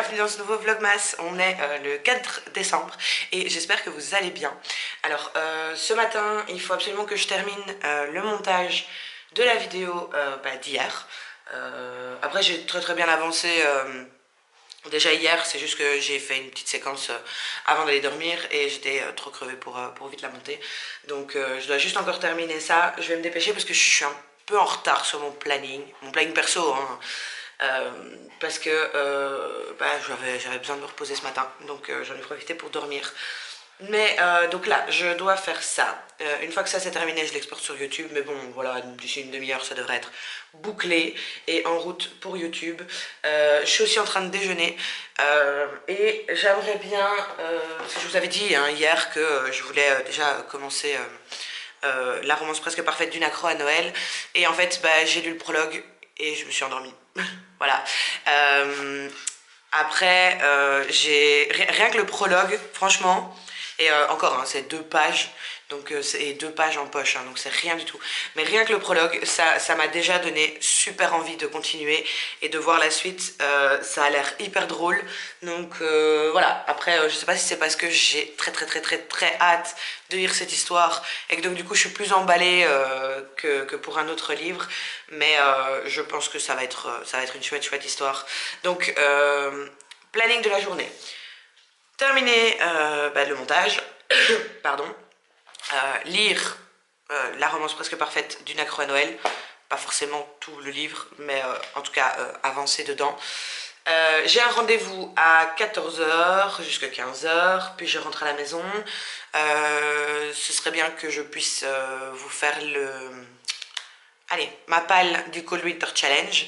bienvenue dans ce nouveau Vlogmas. On est le 4 décembre et j'espère que vous allez bien. Alors ce matin il faut absolument que je termine le montage de la vidéo d'hier. Après j'ai très bien avancé déjà hier, c'est juste que j'ai fait une petite séquence avant d'aller dormir et j'étais trop crevée pour vite la monter. Donc je dois juste encore terminer ça. Je vais me dépêcher parce que je suis un peu en retard sur mon planning perso, hein. Parce que j'avais besoin de me reposer ce matin, donc j'en ai profité pour dormir. Mais donc là, je dois faire ça. Une fois que ça c'est terminé, je l'exporte sur YouTube. Mais bon, voilà, d'ici une demi-heure, ça devrait être bouclé et en route pour YouTube. Je suis aussi en train de déjeuner et j'aimerais bien, parce que je vous avais dit hein, hier que je voulais déjà commencer la romance presque parfaite d'une accro à Noël. Et en fait, j'ai lu le prologue et je me suis endormie. Voilà. Après, j'ai rien que le prologue, franchement, et encore, hein, c'est 2 pages, donc c'est 2 pages en poche, hein, donc c'est rien du tout. Mais rien que le prologue, ça m'a déjà donné super envie de continuer et de voir la suite. Ça a l'air hyper drôle, donc voilà. Après, je sais pas si c'est parce que j'ai très hâte de lire cette histoire et que donc du coup je suis plus emballée que pour un autre livre, mais je pense que ça va être une chouette histoire. Donc planning de la journée: terminer le montage, pardon, lire la romance presque parfaite d'une accro à Noël, pas forcément tout le livre, mais en tout cas avancer dedans. J'ai un rendez-vous à 14h jusqu'à 15h, puis je rentre à la maison. Ce serait bien que je puisse vous faire ma palle du Cold Winter Challenge.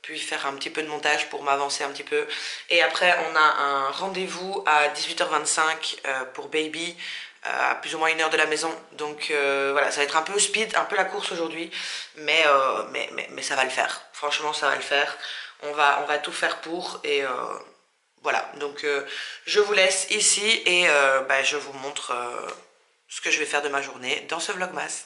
Puis faire un petit peu de montage pour m'avancer un petit peu. Et après, on a un rendez-vous à 18h25 pour Baby, à plus ou moins 1 heure de la maison. Donc voilà, ça va être un peu speed, un peu la course aujourd'hui. Mais ça va le faire. Franchement, ça va le faire. On va tout faire pour. Et voilà, donc je vous laisse ici et je vous montre ce que je vais faire de ma journée dans ce vlogmas.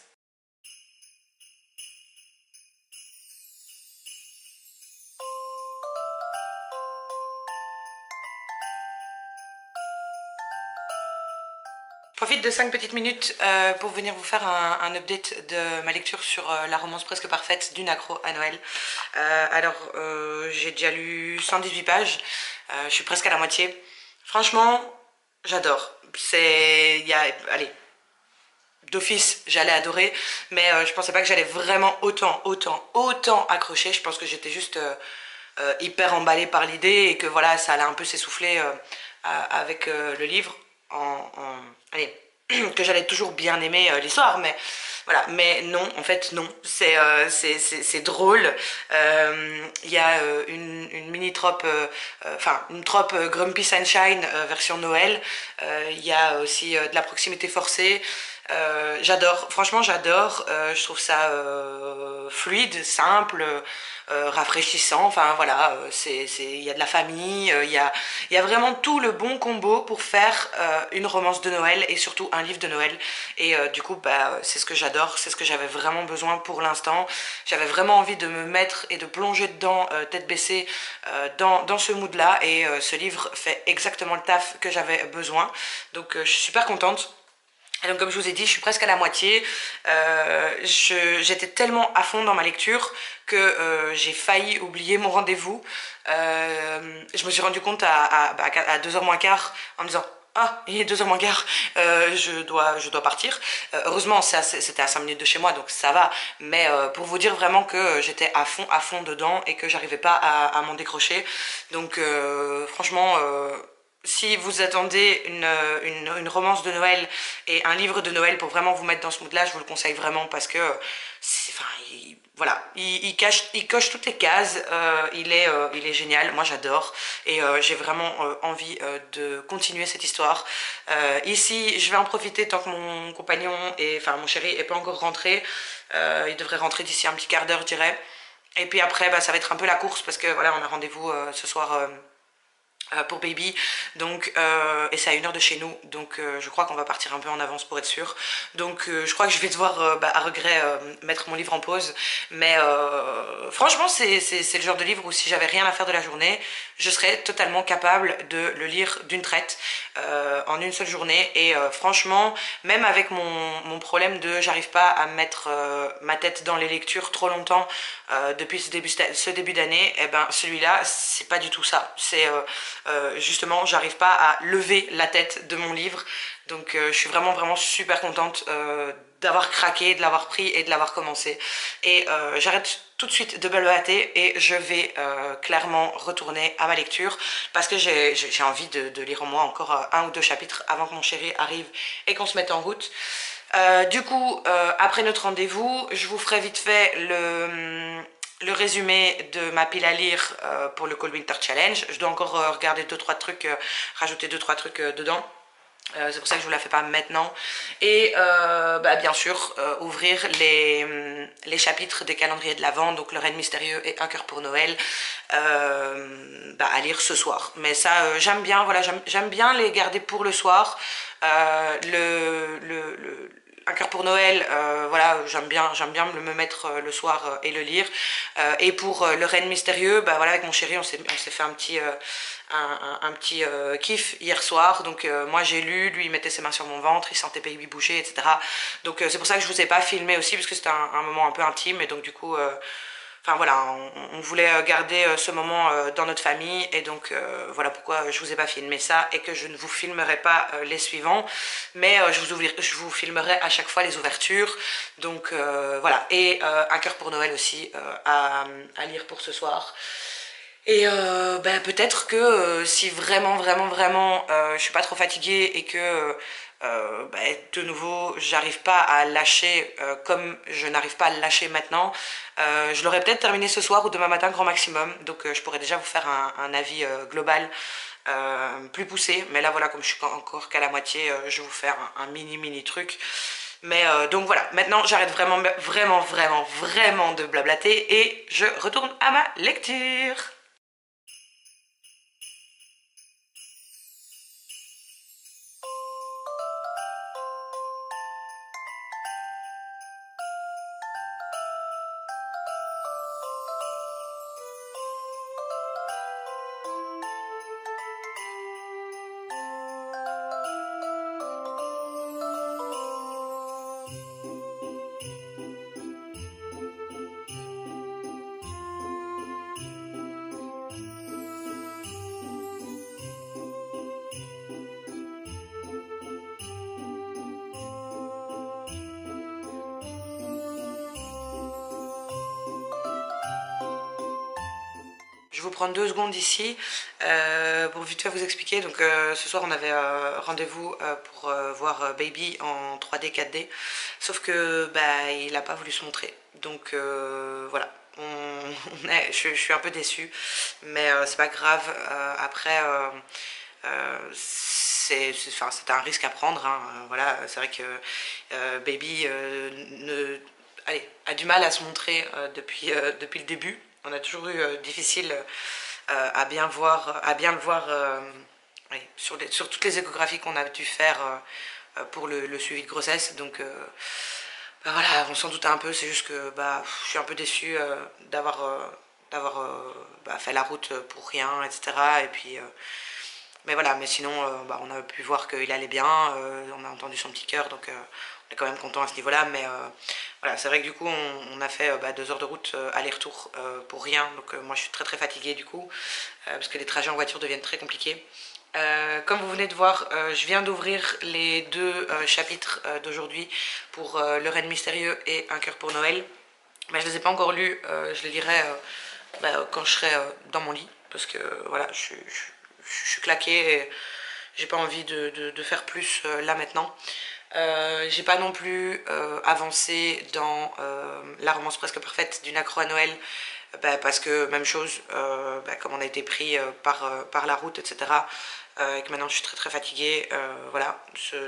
Je profite de 5 petites minutes pour venir vous faire un update de ma lecture sur la romance presque parfaite d'une accro à Noël. J'ai déjà lu 118 pages, je suis presque à la moitié. Franchement, j'adore. Allez, d'office, j'allais adorer, mais je pensais pas que j'allais vraiment autant accrocher. Je pense que j'étais juste hyper emballée par l'idée et que voilà, ça allait un peu s'essouffler avec le livre. Allez, que j'allais toujours bien aimer l'histoire, mais voilà. Mais non, en fait non, c'est drôle. Il y a une mini trope, une trope Grumpy Sunshine version Noël. Il y a aussi de la proximité forcée. J'adore, franchement j'adore. Je trouve ça fluide, simple, rafraîchissant. Enfin voilà, il y a de la famille, il y a vraiment tout le bon combo pour faire une romance de Noël et surtout un livre de Noël. Et du coup c'est ce que j'adore, c'est ce que j'avais vraiment besoin pour l'instant. J'avais vraiment envie de me mettre et de plonger dedans tête baissée dans ce mood là, et ce livre fait exactement le taf que j'avais besoin. Donc je suis super contente. Et donc comme je vous ai dit, je suis presque à la moitié. J'étais tellement à fond dans ma lecture que j'ai failli oublier mon rendez-vous. Je me suis rendu compte à 2h moins quart en me disant: ah, il est 2h moins quart, je dois partir. Heureusement, c'était à 5 minutes de chez moi, donc ça va. Mais pour vous dire vraiment que j'étais à fond dedans et que j'arrivais pas à m'en décrocher. Donc franchement... si vous attendez une romance de Noël et un livre de Noël pour vraiment vous mettre dans ce mood-là, je vous le conseille vraiment parce que il coche toutes les cases. Il est génial, moi j'adore, et j'ai vraiment envie de continuer cette histoire. Ici, je vais en profiter tant que mon compagnon mon chéri est pas encore rentré. Il devrait rentrer d'ici un petit quart d'heure, je dirais. Et puis après, ça va être un peu la course parce que voilà, on a rendez-vous ce soir. pour Baby, donc et c'est à 1 heure de chez nous, donc je crois qu'on va partir un peu en avance pour être sûr. Donc je crois que je vais devoir à regret mettre mon livre en pause, mais franchement c'est le genre de livre où si j'avais rien à faire de la journée, je serais totalement capable de le lire d'une traite en une seule journée. Et franchement, même avec mon problème de j'arrive pas à mettre ma tête dans les lectures trop longtemps depuis ce début d'année, et ben celui-là c'est pas du tout ça. C'est justement j'arrive pas à lever la tête de mon livre, donc je suis vraiment super contente d'avoir craqué, de l'avoir pris et de l'avoir commencé. Et j'arrête tout de suite de balloter et je vais clairement retourner à ma lecture parce que j'ai envie de lire au moins encore 1 ou 2 chapitres avant que mon chéri arrive et qu'on se mette en route. Du coup, après notre rendez-vous, je vous ferai vite fait le résumé de ma pile à lire pour le Cold Winter Challenge. Je dois encore regarder 2-3 trucs, rajouter 2-3 trucs dedans. C'est pour ça que je vous la fais pas maintenant. Et bien sûr, ouvrir les chapitres des calendriers de l'Avent, donc Le Reine Mystérieux et Un cœur pour Noël, à lire ce soir. Mais ça, j'aime bien, voilà, j'aime bien les garder pour le soir. Un cœur pour Noël, voilà, j'aime bien me mettre le soir et le lire. Et pour Le Reine Mystérieux, voilà, avec mon chéri, on s'est fait un petit petit kiff hier soir. Donc moi j'ai lu, lui il mettait ses mains sur mon ventre, il sentait Baby bouger, etc. Donc c'est pour ça que je vous ai pas filmé aussi, parce que c'était un moment un peu intime. Et donc du coup enfin voilà, on voulait garder ce moment dans notre famille, et donc voilà pourquoi je vous ai pas filmé ça et que je ne vous filmerai pas les suivants, mais je vous filmerai à chaque fois les ouvertures. Donc voilà, et Un cœur pour Noël aussi à lire pour ce soir. Et peut-être que si vraiment je suis pas trop fatiguée et que de nouveau j'arrive pas à lâcher comme je n'arrive pas à le lâcher maintenant, je l'aurais peut-être terminé ce soir ou demain matin grand maximum. Donc je pourrais déjà vous faire un avis global plus poussé. Mais là voilà, comme je suis encore qu'à la moitié, je vais vous faire un mini truc. Mais donc voilà, maintenant j'arrête vraiment de blablater et je retourne à ma lecture. Je vais vous prendre 2 secondes ici pour vite fait vous expliquer. Donc ce soir on avait rendez-vous pour voir Baby en 3D 4D, sauf que il n'a pas voulu se montrer. Donc voilà, je suis un peu déçue, mais c'est pas grave. Après c'était un risque à prendre, hein. Voilà, c'est vrai que Baby a du mal à se montrer depuis le début. On a toujours eu difficile à bien le voir oui, sur toutes les échographies qu'on a dû faire pour le suivi de grossesse. Donc voilà, on s'en doutait un peu. C'est juste que je suis un peu déçue d'avoir fait la route pour rien, etc. Et puis mais voilà, mais sinon on a pu voir qu'il allait bien, on a entendu son petit cœur, donc on est quand même content à ce niveau-là. Mais voilà, c'est vrai que du coup on a fait 2 heures de route aller-retour pour rien. Donc moi je suis très fatiguée du coup, parce que les trajets en voiture deviennent très compliqués. Comme vous venez de voir, je viens d'ouvrir les 2 chapitres d'aujourd'hui pour Le Reine Mystérieux et Un cœur pour Noël. Mais je ne les ai pas encore lus, je les lirai quand je serai dans mon lit, parce que voilà, je suis claquée et j'ai pas envie de faire plus là maintenant. J'ai pas non plus avancé dans La romance presque parfaite d'une accro à Noël, parce que même chose, comme on a été pris par la route, etc. Et que maintenant je suis très fatiguée, voilà.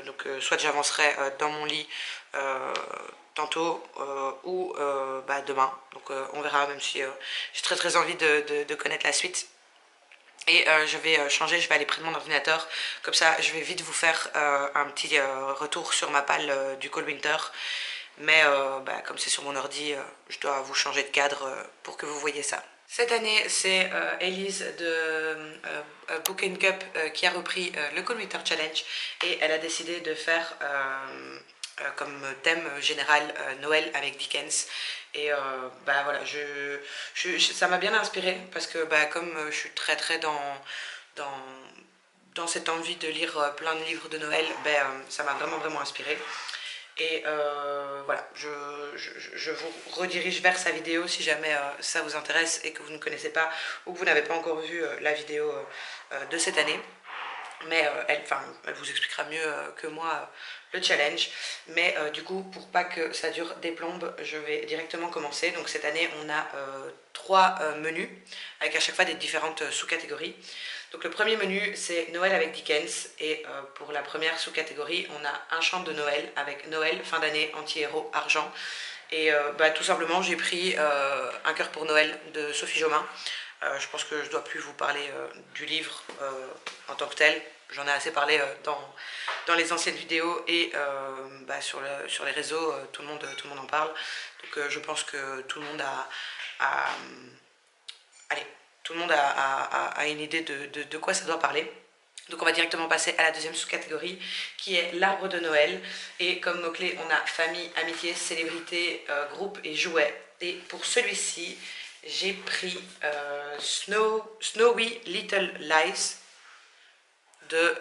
Donc soit j'avancerai dans mon lit tantôt ou demain. Donc on verra, même si j'ai très envie de connaître la suite. Et je vais changer, je vais aller près de mon ordinateur. Comme ça, je vais vite vous faire un petit retour sur ma palle du Cold Winter. Mais bah, comme c'est sur mon ordi, je dois vous changer de cadre pour que vous voyez ça. Cette année, c'est Elise de Book and Cup qui a repris le Cold Winter Challenge. Et elle a décidé de faire comme thème général Noël avec Dickens. Et bah voilà, ça m'a bien inspiré parce que bah, comme je suis très dans, dans cette envie de lire plein de livres de Noël, bah, ça m'a vraiment inspiré. Et voilà, je vous redirige vers sa vidéo si jamais ça vous intéresse et que vous ne connaissez pas ou que vous n'avez pas encore vu la vidéo de cette année. Mais elle vous expliquera mieux que moi le challenge. Mais du coup, pour pas que ça dure des plombes, je vais directement commencer. Donc cette année, on a 3 menus avec à chaque fois des différentes sous-catégories. Donc le premier menu, c'est Noël avec Dickens. Et pour la première sous-catégorie, on a un chant de Noël avec Noël, fin d'année, anti-héros, argent. Et bah, tout simplement, j'ai pris Un cœur pour Noël de Sophie Jomain. Je pense que je ne dois plus vous parler du livre en tant que tel. J'en ai assez parlé dans les anciennes vidéos et bah, sur les réseaux, tout le monde en parle. Donc je pense que tout le monde allez, tout le monde a une idée de quoi ça doit parler. Donc on va directement passer à la deuxième sous-catégorie qui est l'arbre de Noël. Et comme mot-clé, on a famille, amitié, célébrité, groupe et jouets. Et pour celui-ci, j'ai pris Snowy Little Lies de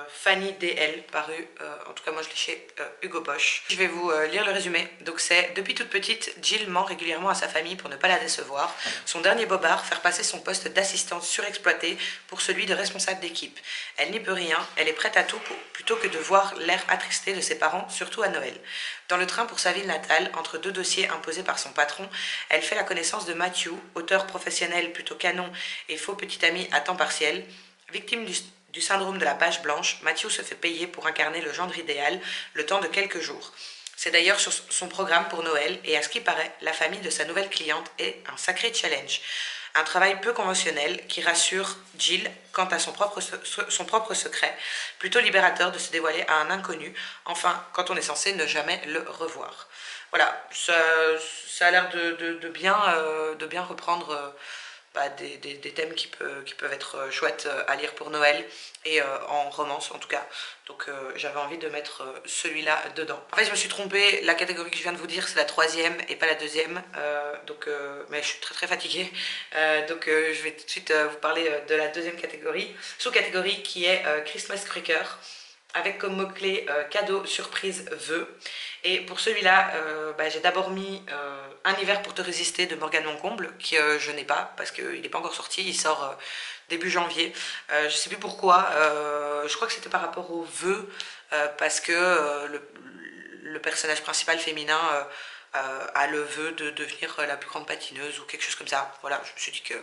Fanny DL, paru, en tout cas moi je l'ai chez Hugo Boss. Je vais vous lire le résumé. Donc c'est: depuis toute petite, Jill ment régulièrement à sa famille pour ne pas la décevoir. Son dernier bobard, faire passer son poste d'assistante surexploité pour celui de responsable d'équipe. Elle n'y peut rien, elle est prête à tout plutôt que de voir l'air attristé de ses parents, surtout à Noël. Dans le train pour sa ville natale, entre 2 dossiers imposés par son patron, elle fait la connaissance de Matthew, auteur professionnel plutôt canon et faux petit ami à temps partiel. Victime du syndrome de la page blanche, Matthew se fait payer pour incarner le gendre idéal le temps de quelques jours. C'est d'ailleurs sur son programme pour Noël et à ce qui paraît, la famille de sa nouvelle cliente est un sacré challenge. Un travail peu conventionnel qui rassure Jill quant à son propre secret, plutôt libérateur de se dévoiler à un inconnu, enfin quand on est censé ne jamais le revoir. Voilà, ça a l'air de bien reprendre bah, des thèmes qui peuvent être chouettes à lire pour Noël et en romance en tout cas. Donc j'avais envie de mettre celui-là dedans. En fait je me suis trompée, la catégorie que je viens de vous dire c'est la troisième et pas la deuxième. Mais je suis très fatiguée. Je vais tout de suite vous parler de la deuxième catégorie, sous-catégorie qui est Christmas Cracker, avec comme mot-clé cadeau, surprise, vœux. Et pour celui-là, bah, j'ai d'abord mis Un hiver pour te résister de Morgane Moncomble, que je n'ai pas, parce qu'il n'est pas encore sorti, il sort début janvier. Je sais plus pourquoi, je crois que c'était par rapport aux vœux, parce que le personnage principal féminin a le vœu de devenir la plus grande patineuse ou quelque chose comme ça. Voilà, je me suis dit que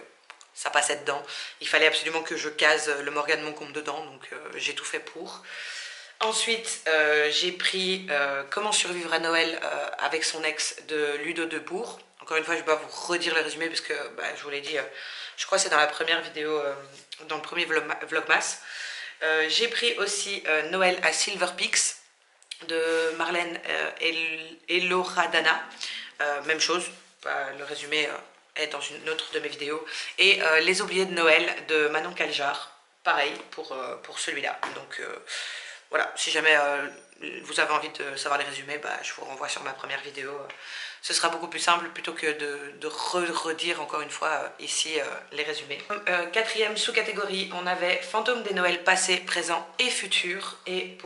ça passait dedans. Il fallait absolument que je case le Morgane Moncomble dedans, donc j'ai tout fait pour. Ensuite, j'ai pris Comment survivre à Noël avec son ex de Ludo Debourg. Encore une fois, je dois vous redire le résumé parce que bah, je vous l'ai dit, je crois que c'est dans la première vidéo, dans le premier vlogmas. J'ai pris aussi Noël à Silver Peaks de Marlène Eloradana. Même chose, le résumé est dans une autre de mes vidéos. Et Les oubliés de Noël de Manon Caljar. Pareil pour celui-là. Donc voilà, si jamais vous avez envie de savoir les résumés, bah, je vous renvoie sur ma première vidéo. Ce sera beaucoup plus simple plutôt que de redire encore une fois ici les résumés. Quatrième sous-catégorie, on avait Fantômes des Noëls passés, présents et futurs. Et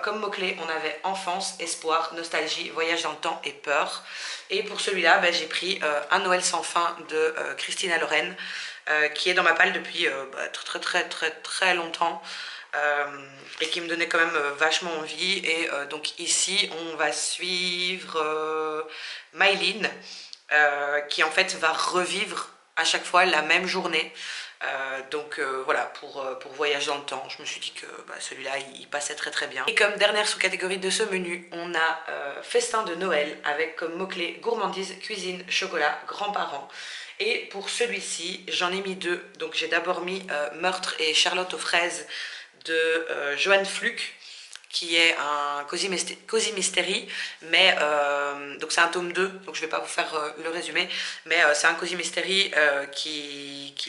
comme mot-clé, on avait enfance, espoir, nostalgie, voyage dans le temps et peur. Et pour celui-là, bah, j'ai pris Un Noël sans fin de Christina Loren, qui est dans ma palle depuis très longtemps. Et qui me donnait quand même vachement envie. Et donc ici on va suivre Mylene qui en fait va revivre à chaque fois la même journée Voilà, pour voyage dans le temps, je me suis dit que celui-là, il passait très très bien. Et comme dernière sous-catégorie de ce menu, on a festin de Noël avec comme mot-clé gourmandise, cuisine, chocolat, grands-parents. Et pour celui-ci, j'en ai mis deux. Donc j'ai d'abord mis Meurtre et Charlotte aux fraises de Johan Fluck, qui est un Cozy Mystery, mais donc c'est un tome 2, donc je vais pas vous faire le résumé, mais c'est un Cozy Mystery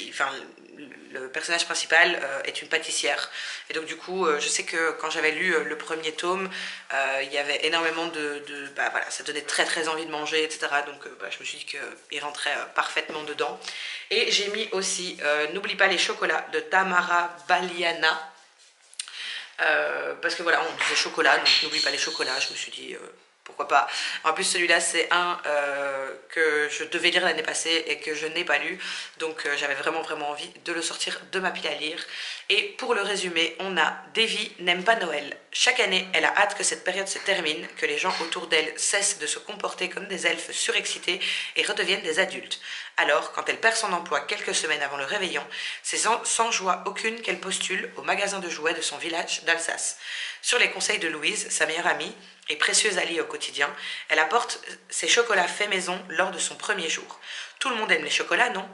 enfin, le personnage principal est une pâtissière, et donc du coup je sais que quand j'avais lu le premier tome, il y avait énormément voilà, ça donnait très très envie de manger, etc. Donc je me suis dit qu'il rentrait parfaitement dedans. Et j'ai mis aussi N'oublie pas les chocolats de Tamara Baliana, parce que voilà, on disait chocolat, donc n'oublie pas les chocolats. Je me suis dit pourquoi pas. En plus, celui-là, c'est un que je devais lire l'année passée et que je n'ai pas lu, donc j'avais vraiment vraiment envie de le sortir de ma pile à lire. Et pour le résumé, on a Davy n'aime pas Noël. Chaque année, elle a hâte que cette période se termine, que les gens autour d'elle cessent de se comporter comme des elfes surexcités et redeviennent des adultes. Alors, quand elle perd son emploi quelques semaines avant le réveillon, c'est sans joie aucune qu'elle postule au magasin de jouets de son village d'Alsace. Sur les conseils de Louise, sa meilleure amie et précieuse alliée au quotidien, elle apporte ses chocolats faits maison lors de son premier jour. Tout le monde aime les chocolats, non ?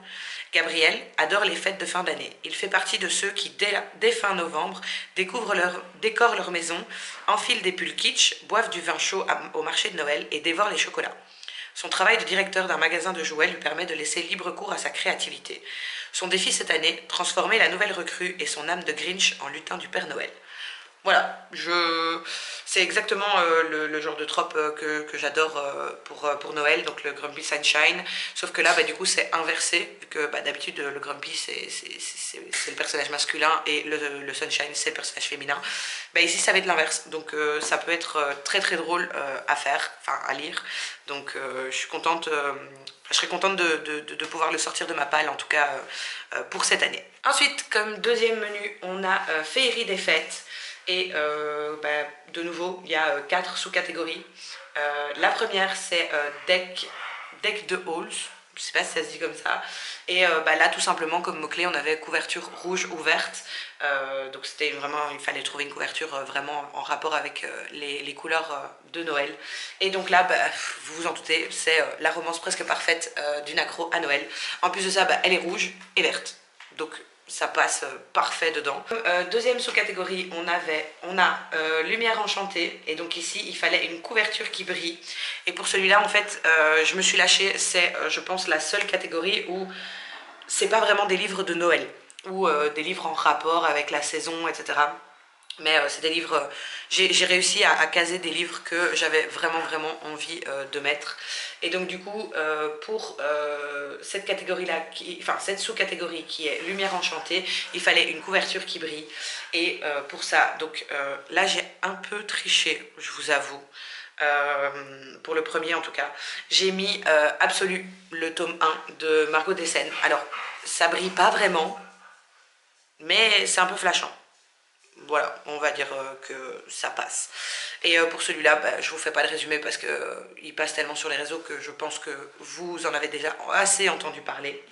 Gabriel adore les fêtes de fin d'année. Il fait partie de ceux qui, dès fin novembre, décorent leur maison, enfilent des pulls kitsch, boivent du vin chaud au marché de Noël et dévorent les chocolats. Son travail de directeur d'un magasin de jouets lui permet de laisser libre cours à sa créativité. Son défi cette année, transformer la nouvelle recrue et son âme de Grinch en lutin du Père Noël. Voilà, c'est exactement le genre de trope que j'adore pour Noël, donc le Grumpy Sunshine, sauf que là, du coup, c'est inversé, vu que d'habitude, le Grumpy, c'est le personnage masculin et le Sunshine, c'est le personnage féminin. Ici, ça va être l'inverse, donc ça peut être très très drôle à faire, enfin à lire, donc je suis contente... je serais contente de pouvoir le sortir de ma palle, en tout cas pour cette année. Ensuite, comme deuxième menu, on a Féerie des fêtes. Et de nouveau, il y a 4 sous-catégories. La première, c'est deck de halls. Je sais pas si ça se dit comme ça. Et là, tout simplement, comme mot-clé, on avait couverture rouge ou verte. Donc c'était vraiment, il fallait trouver une couverture vraiment en rapport avec les couleurs de Noël. Et donc là, vous vous en doutez, c'est la romance presque parfaite d'une accro à Noël. En plus de ça, elle est rouge et verte. Donc ça passe parfait dedans. Deuxième sous-catégorie, on a lumière enchantée, et donc ici il fallait une couverture qui brille, et pour celui-là en fait je me suis lâchée. C'est je pense la seule catégorie où c'est pas vraiment des livres de Noël ou des livres en rapport avec la saison, etc. Mais c'est des livres, j'ai réussi à caser des livres que j'avais vraiment vraiment envie de mettre. Et donc du coup, pour cette catégorie-là, enfin cette sous-catégorie qui est lumière enchantée, il fallait une couverture qui brille. Et pour ça, donc là j'ai un peu triché, je vous avoue. Pour le premier en tout cas, j'ai mis Absolu, le tome 1 de Margot Dessen. Alors, ça brille pas vraiment, mais c'est un peu flashant. Voilà, on va dire que ça passe. Et pour celui-là, je vous fais pas de résumé parce qu'il passe tellement sur les réseaux que je pense que vous en avez déjà assez entendu parler.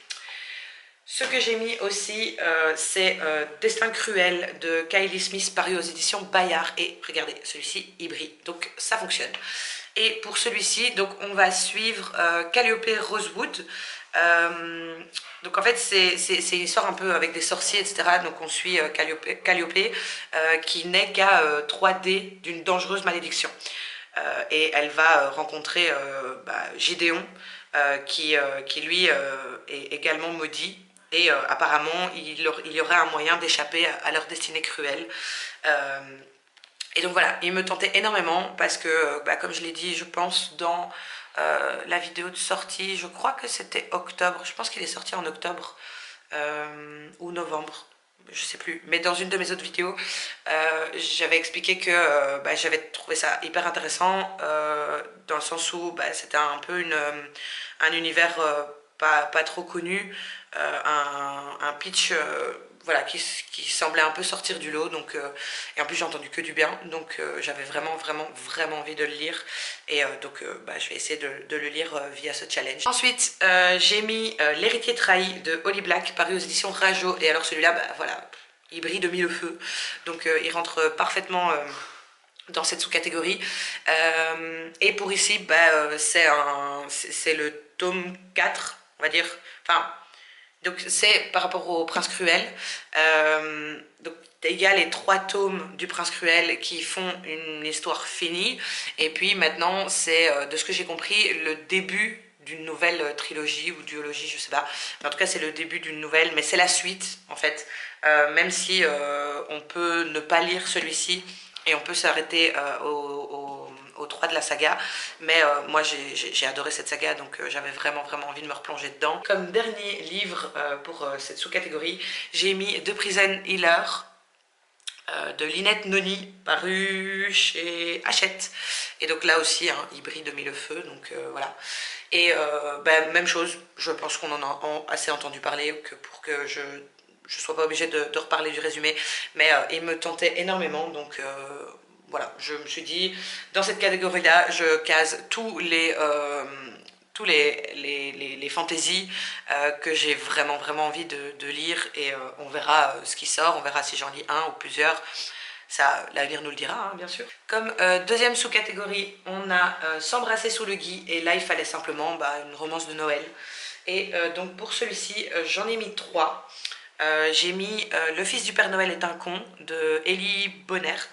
Ce que j'ai mis aussi, c'est Destin cruel de Kylie Smith, paru aux éditions Bayard. Et regardez, celui-ci, il brille, donc ça fonctionne. Et pour celui-ci, donc on va suivre Calliope Rosewood. Donc en fait c'est une histoire un peu avec des sorciers, etc. Donc on suit Calliope qui n'est qu'à 3D d'une dangereuse malédiction. Et elle va rencontrer Gideon qui lui est également maudit. Et apparemment il y aurait un moyen d'échapper à leur destinée cruelle. Et donc voilà, il me tentait énormément parce que, comme je l'ai dit, je pense dans la vidéo de sortie, je crois que c'était octobre, je pense qu'il est sorti en octobre ou novembre, je sais plus, mais dans une de mes autres vidéos, j'avais expliqué que j'avais trouvé ça hyper intéressant dans le sens où c'était un peu un univers pas trop connu, un pitch voilà, qui semblait un peu sortir du lot. Donc, et en plus, j'ai entendu que du bien. Donc, j'avais vraiment, vraiment, vraiment envie de le lire. Et donc, bah, je vais essayer de le lire via ce challenge. Ensuite, j'ai mis L'héritier trahi de Holly Black, paru aux éditions Rajo. Et alors, celui-là, bah, voilà, il brille de mille feux. Donc, il rentre parfaitement dans cette sous-catégorie. Et pour ici, bah, c'est le tome 4, on va dire. Enfin, donc c'est par rapport au Prince Cruel. Donc il y a les 3 tomes du Prince Cruel qui font une histoire finie. Et puis maintenant, c'est, de ce que j'ai compris, le début d'une nouvelle trilogie ou duologie, je sais pas. Mais en tout cas, c'est le début d'une nouvelle, mais c'est la suite, en fait. Même si on peut ne pas lire celui-ci, et on peut s'arrêter aux 3 de la saga, mais moi j'ai adoré cette saga, donc j'avais vraiment vraiment envie de me replonger dedans. Comme dernier livre pour cette sous-catégorie, j'ai mis The Prison Healer de Lynette Noni, paru chez Hachette. Et donc là aussi, hein, il brille de mille feux, donc voilà. Et bah, même chose, je pense qu'on en a assez entendu parler que pour que je sois pas obligée de reparler du résumé, mais il me tentait énormément, donc voilà, je me suis dit, dans cette catégorie-là, je case tous les fantaisies que j'ai vraiment vraiment envie de lire, et on verra ce qui sort, on verra si j'en lis un ou plusieurs. Ça, l'avenir nous le dira, hein, bien sûr. Comme deuxième sous-catégorie, on a S'embrasser sous le gui, et là il fallait simplement bah, une romance de Noël. Et donc pour celui-ci, j'en ai mis 3. J'ai mis Le fils du Père Noël est un con de Elie Bonnert,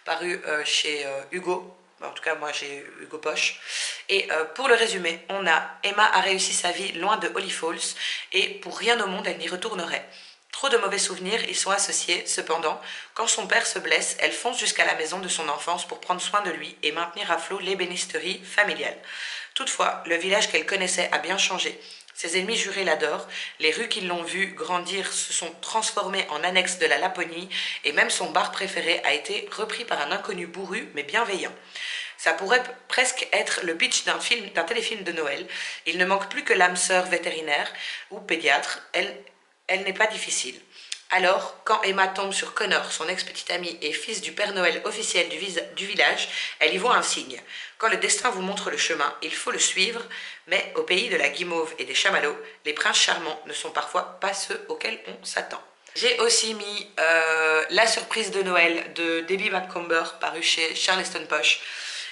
paru chez Hugo. En tout cas, moi j'ai Hugo Poche. Et pour le résumé, on a Emma a réussi sa vie loin de Holly Falls, et pour rien au monde elle n'y retournerait. Trop de mauvais souvenirs y sont associés, cependant, quand son père se blesse, elle fonce jusqu'à la maison de son enfance pour prendre soin de lui et maintenir à flot l'ébénisterie familiale. Toutefois, le village qu'elle connaissait a bien changé. Ses ennemis jurés l'adorent, les rues qui l'ont vue grandir se sont transformées en annexes de la Laponie, et même son bar préféré a été repris par un inconnu bourru mais bienveillant. Ça pourrait presque être le pitch d'un téléfilm de Noël. Il ne manque plus que l'âme sœur vétérinaire ou pédiatre. Elle n'est pas difficile. Alors, quand Emma tombe sur Connor, son ex-petit ami et fils du Père Noël officiel du village, elle y voit un signe. Quand le destin vous montre le chemin, il faut le suivre, mais au pays de la guimauve et des chamallows, les princes charmants ne sont parfois pas ceux auxquels on s'attend. J'ai aussi mis La surprise de Noël de Debbie Macomber, paru chez Charleston Poche.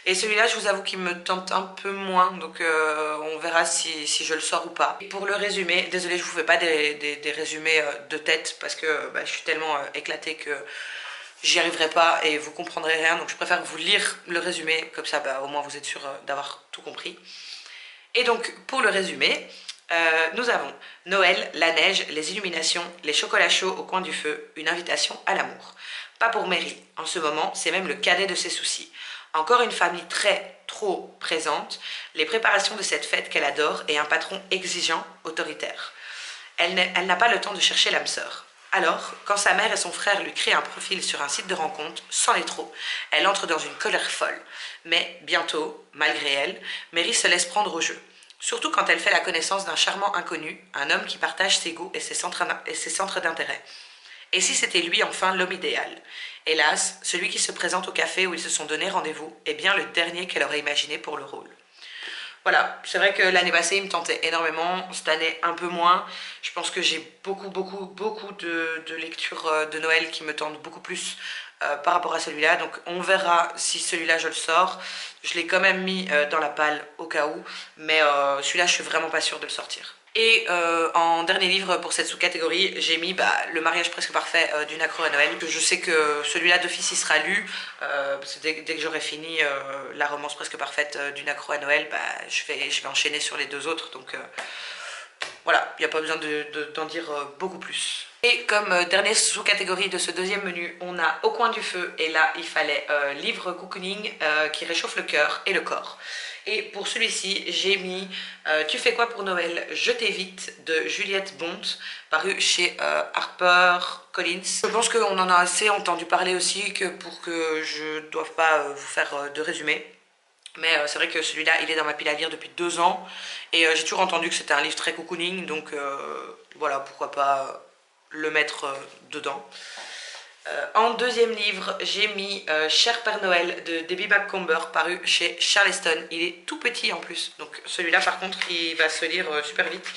Et celui-là, je vous avoue qu'il me tente un peu moins, donc on verra si je le sors ou pas. Et pour le résumé, désolé, je vous fais pas des résumés de tête, parce que bah, je suis tellement éclatée que j'y arriverai pas et vous comprendrez rien, donc je préfère vous lire le résumé, comme ça bah, au moins vous êtes sûr d'avoir tout compris. Et donc pour le résumé, nous avons Noël, la neige, les illuminations, les chocolats chauds au coin du feu, une invitation à l'amour. Pas pour Mary, en ce moment c'est même le cadet de ses soucis. Encore une famille trop présente, les préparations de cette fête qu'elle adore et un patron exigeant, autoritaire. Elle n'a pas le temps de chercher l'âme sœur. Alors, quand sa mère et son frère lui créent un profil sur un site de rencontre, sans les trop, elle entre dans une colère folle. Mais bientôt, malgré elle, Mary se laisse prendre au jeu. Surtout quand elle fait la connaissance d'un charmant inconnu, un homme qui partage ses goûts et ses centres d'intérêt. Et si c'était lui enfin l'homme idéal? Hélas, celui qui se présente au café où ils se sont donné rendez-vous est bien le dernier qu'elle aurait imaginé pour le rôle. Voilà, c'est vrai que l'année passée il me tentait énormément, cette année un peu moins. Je pense que j'ai beaucoup de lectures de Noël qui me tentent beaucoup plus par rapport à celui-là. Donc on verra si celui-là je le sors. Je l'ai quand même mis dans la palle au cas où, mais celui-là je suis vraiment pas sûre de le sortir. Et en dernier livre pour cette sous-catégorie, j'ai mis Le mariage presque parfait d'une accro à Noël. Je sais que celui-là d'office il sera lu, parce que dès que j'aurai fini la romance presque parfaite d'une accro à Noël, je vais enchaîner sur les 2 autres. Donc voilà, il n'y a pas besoin d'en dire beaucoup plus. Et comme dernière sous-catégorie de ce deuxième menu, on a Au coin du feu, et là il fallait livre cocooning qui réchauffe le cœur et le corps. Et pour celui-ci, j'ai mis Tu fais quoi pour Noël? Je t'évite de Juliette Bont, paru chez HarperCollins. Je pense qu'on en a assez entendu parler aussi pour que je ne doive pas vous faire de résumé. Mais c'est vrai que celui-là, il est dans ma pile à lire depuis 2 ans. Et j'ai toujours entendu que c'était un livre très cocooning. Donc voilà, pourquoi pas le mettre dedans. En deuxième livre, j'ai mis Cher Père Noël de Debbie Macomber, paru chez Charleston. Il est tout petit en plus, donc celui-là par contre il va se lire super vite.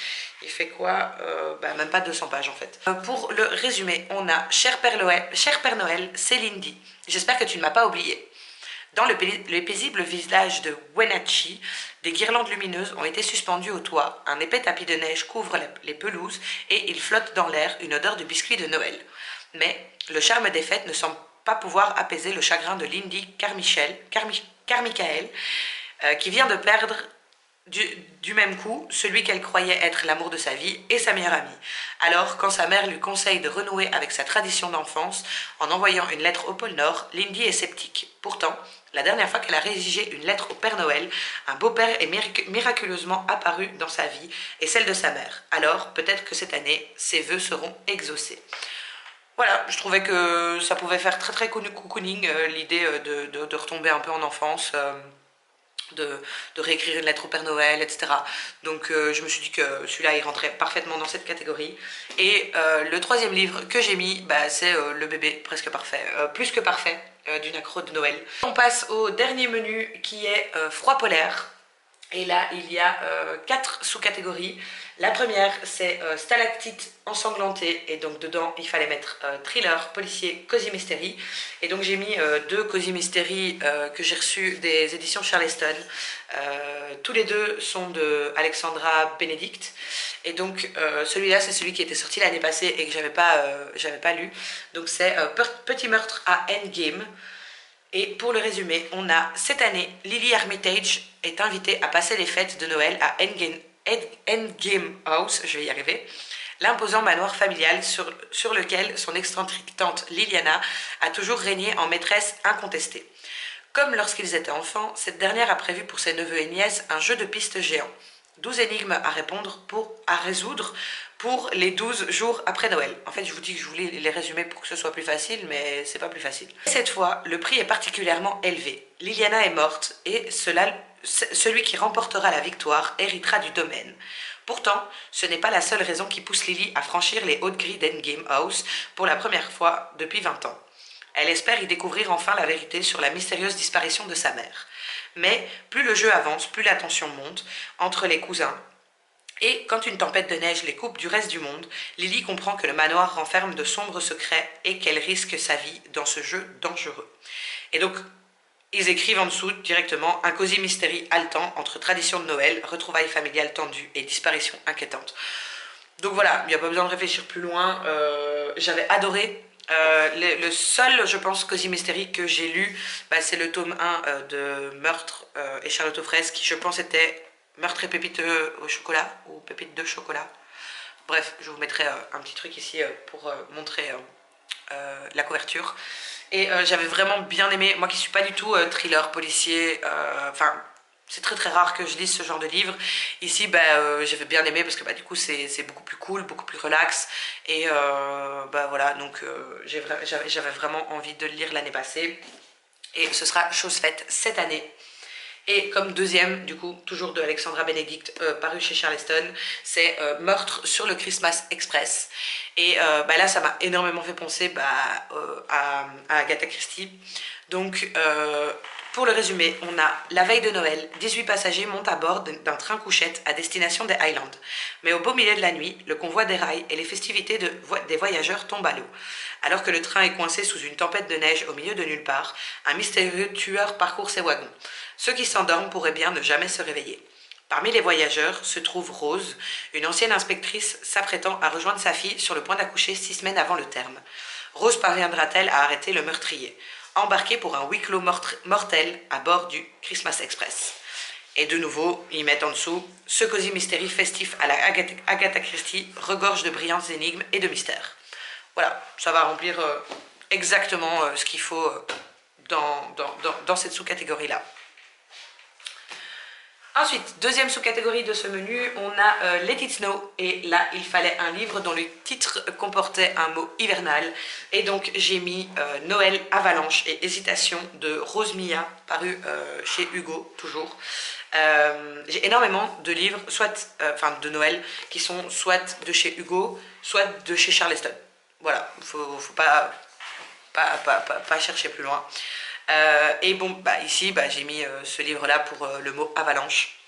Il fait quoi même pas 200 pages en fait. Pour le résumé, on a Cher Père Noël, c'est Lindy. J'espère que tu ne m'as pas oublié. Dans le paisible village de Wenatchee, des guirlandes lumineuses ont été suspendues au toit, un épais tapis de neige couvre les pelouses et il flotte dans l'air une odeur de biscuits de Noël. Mais le charme des fêtes ne semble pas pouvoir apaiser le chagrin de Lindy Carmichael, qui vient de perdre du même coup celui qu'elle croyait être l'amour de sa vie et sa meilleure amie. Alors, quand sa mère lui conseille de renouer avec sa tradition d'enfance en envoyant une lettre au pôle Nord, Lindy est sceptique. Pourtant, la dernière fois qu'elle a rédigé une lettre au Père Noël, un beau-père est miraculeusement apparu dans sa vie et celle de sa mère. Alors, peut-être que cette année, ses vœux seront exaucés. Voilà, je trouvais que ça pouvait faire très très cocooning, l'idée de retomber un peu en enfance, de réécrire une lettre au Père Noël, etc. Donc je me suis dit que celui-là il rentrait parfaitement dans cette catégorie. Et le troisième livre que j'ai mis, c'est Le bébé presque parfait, plus que parfait, d'une accro de Noël. On passe au dernier menu qui est Froid polaire. Et là, il y a 4 sous-catégories. La première, c'est stalactite ensanglantée. Et donc, dedans, il fallait mettre thriller, policier, cozy mystery. Et donc, j'ai mis 2 cozy mystery que j'ai reçus des éditions Charleston. Tous les 2 sont de Alexandra Benedict. Et donc, celui-là, c'est celui qui était sorti l'année passée et que j'avais pas lu. Donc, c'est Petit meurtre à Endgame. Et pour le résumé, on a cette année, Lily Armitage est invitée à passer les fêtes de Noël à Endgame House, je vais y arriver, l'imposant manoir familial sur lequel son excentrique tante Liliana a toujours régné en maîtresse incontestée. Comme lorsqu'ils étaient enfants, cette dernière a prévu pour ses neveux et nièces un jeu de pistes géant. 12 énigmes à résoudre pour les 12 jours après Noël. En fait, je vous dis que je voulais les résumer pour que ce soit plus facile, mais c'est pas plus facile. Cette fois, le prix est particulièrement élevé. Liliana est morte et celui qui remportera la victoire héritera du domaine. Pourtant, ce n'est pas la seule raison qui pousse Lily à franchir les hautes grilles d'Endgame House pour la première fois depuis 20 ans. Elle espère y découvrir enfin la vérité sur la mystérieuse disparition de sa mère. Mais plus le jeu avance, plus la tension monte entre les cousins. Et quand une tempête de neige les coupe du reste du monde, Lily comprend que le manoir renferme de sombres secrets et qu'elle risque sa vie dans ce jeu dangereux. Et donc, ils écrivent en dessous directement un cosy mystery haletant entre tradition de Noël, retrouvailles familiales tendues et disparition inquiétante. Donc voilà, il n'y a pas besoin de réfléchir plus loin. J'avais adoré. Le seul, je pense, cosy mystery que j'ai lu, c'est le tome 1 de Meurtre et Charlotte aux fraises, qui je pense était Meurtre et pépites au chocolat, ou pépites de chocolat. Bref, je vous mettrai un petit truc ici pour montrer la couverture. Et j'avais vraiment bien aimé, moi qui suis pas du tout thriller, policier, c'est très très rare que je lise ce genre de livre. Ici, j'avais bien aimé parce que du coup c'est beaucoup plus cool, beaucoup plus relax. Et voilà, donc j'avais vraiment envie de le lire l'année passée. Et ce sera chose faite cette année. Et comme deuxième, du coup, toujours de Alexandra Benedict, paru chez Charleston, c'est Meurtre sur le Christmas Express. Et là, ça m'a énormément fait penser à Agatha Christie. Donc, pour le résumé, on a la veille de Noël, 18 passagers montent à bord d'un train couchette à destination des Highlands. Mais au beau milieu de la nuit, le convoi déraille et les festivités des voyageurs tombent à l'eau. Alors que le train est coincé sous une tempête de neige au milieu de nulle part, un mystérieux tueur parcourt ses wagons. Ceux qui s'endorment pourraient bien ne jamais se réveiller. Parmi les voyageurs se trouve Rose, une ancienne inspectrice s'apprêtant à rejoindre sa fille sur le point d'accoucher 6 semaines avant le terme. Rose parviendra-t-elle à arrêter le meurtrier, embarqué pour un huis clos mortel à bord du Christmas Express? Et de nouveau, ils mettent en dessous, ce cosy mystery festif à la Agatha Christie regorge de brillantes énigmes et de mystères. Voilà, ça va remplir exactement ce qu'il faut dans cette sous-catégorie-là. Ensuite, deuxième sous-catégorie de ce menu, on a Let It Snow. Et là, il fallait un livre dont le titre comportait un mot hivernal. Et donc, j'ai mis Noël, Avalanche et Hésitation de Rose Mia, paru chez Hugo, toujours. J'ai énormément de livres, de Noël, qui sont soit de chez Hugo, soit de chez Charleston. voilà, faut pas chercher plus loin. Et bon, bah, ici, bah, j'ai mis ce livre-là pour le mot avalanche.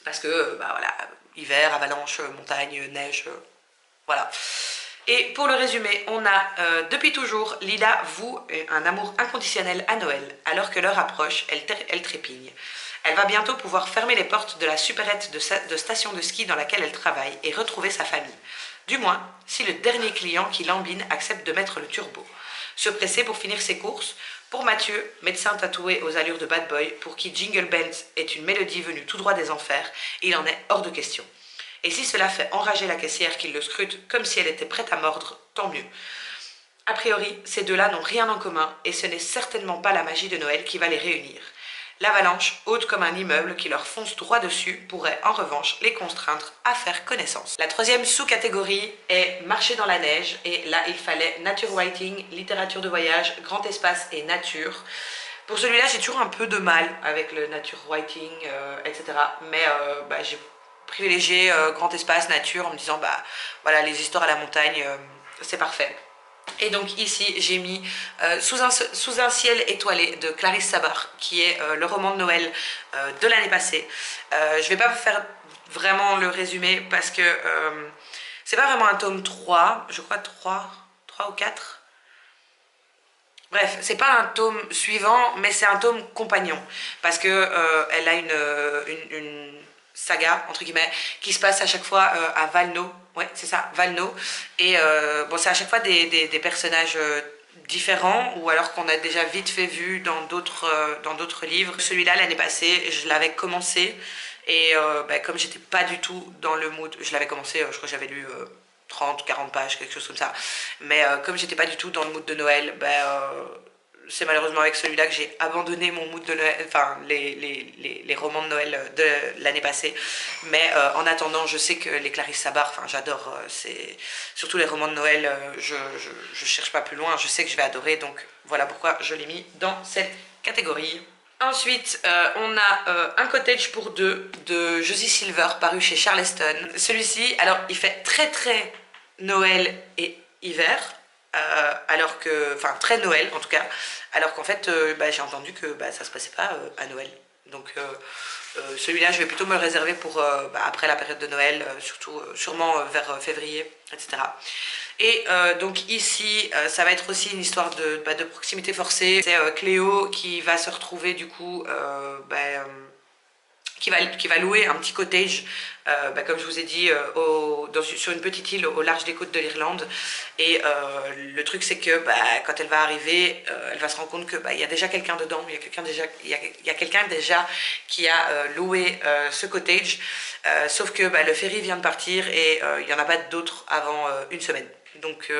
Parce que, bah voilà, hiver, avalanche, montagne, neige, voilà. Et pour le résumé, on a depuis toujours, Lila voue un amour inconditionnel à Noël. Alors que l'heure approche, elle trépigne. Elle va bientôt pouvoir fermer les portes de la supérette de station de ski dans laquelle elle travaille et retrouver sa famille. Du moins, si le dernier client qui lambine accepte de mettre le turbo. Se presser pour finir ses courses. Pour Mathieu, médecin tatoué aux allures de bad boy, pour qui Jingle Bells est une mélodie venue tout droit des enfers, il en est hors de question. Et si cela fait enrager la caissière qui le scrute comme si elle était prête à mordre, tant mieux. A priori, ces deux-là n'ont rien en commun et ce n'est certainement pas la magie de Noël qui va les réunir. L'avalanche, haute comme un immeuble qui leur fonce droit dessus, pourrait en revanche les contraindre à faire connaissance. La troisième sous-catégorie est marcher dans la neige et là il fallait nature writing, littérature de voyage, grand espace et nature. Pour celui-là j'ai toujours un peu de mal avec le nature writing, etc. Mais bah, j'ai privilégié grand espace, nature en me disant bah voilà les histoires à la montagne c'est parfait. Et donc ici j'ai mis sous un ciel étoilé de Clarisse Sabar qui est le roman de Noël de l'année passée. Je vais pas vous faire vraiment le résumé parce que c'est pas vraiment un tome 3, je crois 3 ou 4. Bref, c'est pas un tome suivant, mais c'est un tome compagnon. Parce que elle a une saga, entre guillemets, qui se passe à chaque fois à Valno. Ouais, c'est ça, Valno. Et bon, c'est à chaque fois des personnages différents, ou alors qu'on a déjà vite fait vu dans d'autres livres. Celui-là, l'année passée, je l'avais commencé. Et bah, comme j'étais pas du tout dans le mood, je l'avais commencé, je crois que j'avais lu 30, 40 pages, quelque chose comme ça. Mais comme j'étais pas du tout dans le mood de Noël, ben, c'est malheureusement avec celui-là que j'ai abandonné mon mood de Noël, enfin les romans de Noël de l'année passée. Mais en attendant, je sais que les Clarisse Sabar, enfin j'adore, c'est surtout les romans de Noël, je cherche pas plus loin, je sais que je vais adorer, donc voilà pourquoi je l'ai mis dans cette catégorie. Ensuite, on a Un cottage pour deux de Josie Silver paru chez Charleston. Celui-ci, alors il fait très très Noël et hiver, alors que, enfin très Noël en tout cas, alors qu'en fait bah, j'ai entendu que bah, ça se passait pas à Noël. Donc celui-là je vais plutôt me le réserver pour bah, après la période de Noël, surtout sûrement vers février, etc. Et donc ici, ça va être aussi une histoire de proximité forcée. C'est Cléo qui va se retrouver du coup, qui va louer un petit cottage, comme je vous ai dit, sur une petite île au large des côtes de l'Irlande. Et le truc c'est que quand elle va arriver, elle va se rendre compte que il y a déjà quelqu'un dedans, il y a quelqu'un déjà qui a loué ce cottage, sauf que le ferry vient de partir et il n'y en a pas d'autres avant une semaine. Donc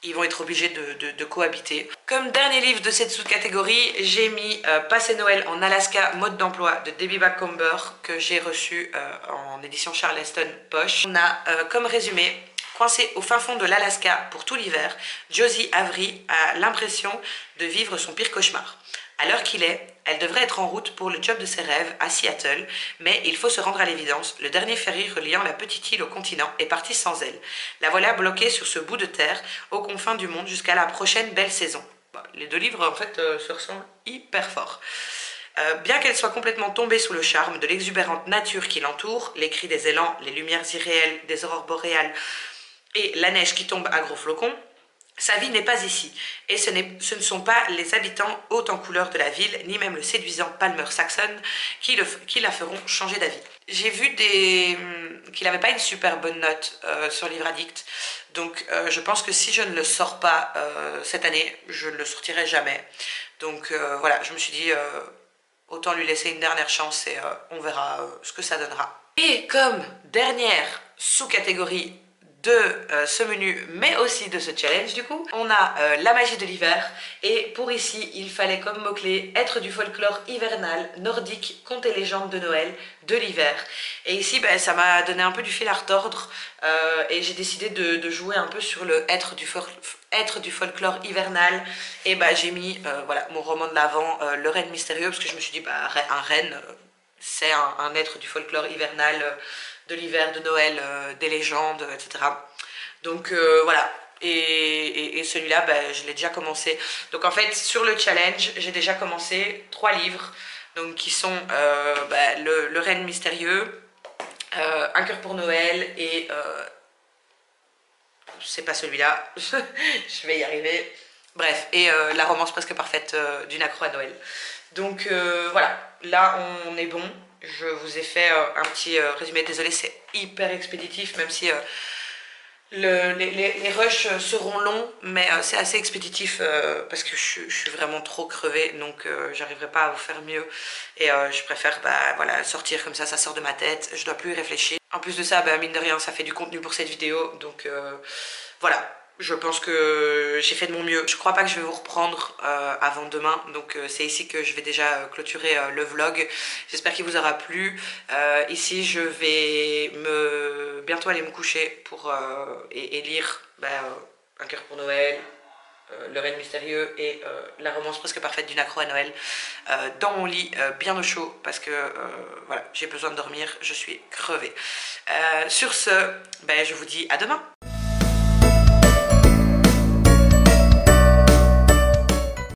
ils vont être obligés de cohabiter. Comme dernier livre de cette sous-catégorie, j'ai mis Passer Noël en Alaska, mode d'emploi de Debbie Macomber, que j'ai reçu en édition Charleston Poche. On a comme résumé: coincée au fin fond de l'Alaska pour tout l'hiver, Josie Avery a l'impression de vivre son pire cauchemar. À l'heure qu'il est, elle devrait être en route pour le job de ses rêves à Seattle, mais il faut se rendre à l'évidence, le dernier ferry reliant la petite île au continent est parti sans elle. La voilà bloquée sur ce bout de terre, aux confins du monde, jusqu'à la prochaine belle saison. Bon, les deux livres en fait se ressemblent hyper fort. Bien qu'elle soit complètement tombée sous le charme de l'exubérante nature qui l'entoure, les cris des élans, les lumières irréelles des aurores boréales et la neige qui tombe à gros flocons, sa vie n'est pas ici, et ce ne sont pas les habitants hauts en couleur de la ville, ni même le séduisant Palmer Saxon qui la feront changer d'avis. J'ai vu qu'il n'avait pas une super bonne note sur Livre Addict, donc je pense que si je ne le sors pas cette année, je ne le sortirai jamais. Donc voilà, je me suis dit autant lui laisser une dernière chance et on verra ce que ça donnera. Et comme dernière sous-catégorie de ce menu, mais aussi de ce challenge du coup, on a la magie de l'hiver, et pour ici il fallait comme mot-clé être du folklore hivernal, nordique, contes et légendes de Noël, de l'hiver. Et ici ça m'a donné un peu du fil à retordre et j'ai décidé de jouer un peu sur le être du folklore hivernal, et j'ai mis voilà, mon roman de l'Avent, Le Renne Mystérieux, parce que je me suis dit un renne c'est un être du folklore hivernal, de l'hiver, de Noël, des légendes, etc. Donc voilà, Et celui-là, ben, je l'ai déjà commencé. Donc en fait, sur le challenge, j'ai déjà commencé 3 livres. Donc qui sont ben, le Reine Mystérieux, Un cœur pour Noël et... c'est pas celui-là, je vais y arriver. Bref, et la romance presque parfaite d'une accro à Noël. Donc voilà, là on est bon. Je vous ai fait un petit résumé. Désolée, c'est hyper expéditif, même si les rushs seront longs, mais c'est assez expéditif parce que je suis vraiment trop crevée, donc j'arriverai pas à vous faire mieux. Et je préfère bah, voilà, sortir comme ça sort de ma tête, je dois plus y réfléchir. En plus de ça, bah, mine de rien, ça fait du contenu pour cette vidéo, donc voilà. Je pense que j'ai fait de mon mieux. Je crois pas que je vais vous reprendre avant demain, donc c'est ici que je vais déjà clôturer le vlog. J'espère qu'il vous aura plu. Ici, je vais bientôt aller me coucher pour, et lire bah, Un cœur pour Noël, Le Reine Mystérieux et la romance presque parfaite d'une accro à Noël dans mon lit bien au chaud parce que voilà, j'ai besoin de dormir, je suis crevée. Sur ce, ben, je vous dis à demain.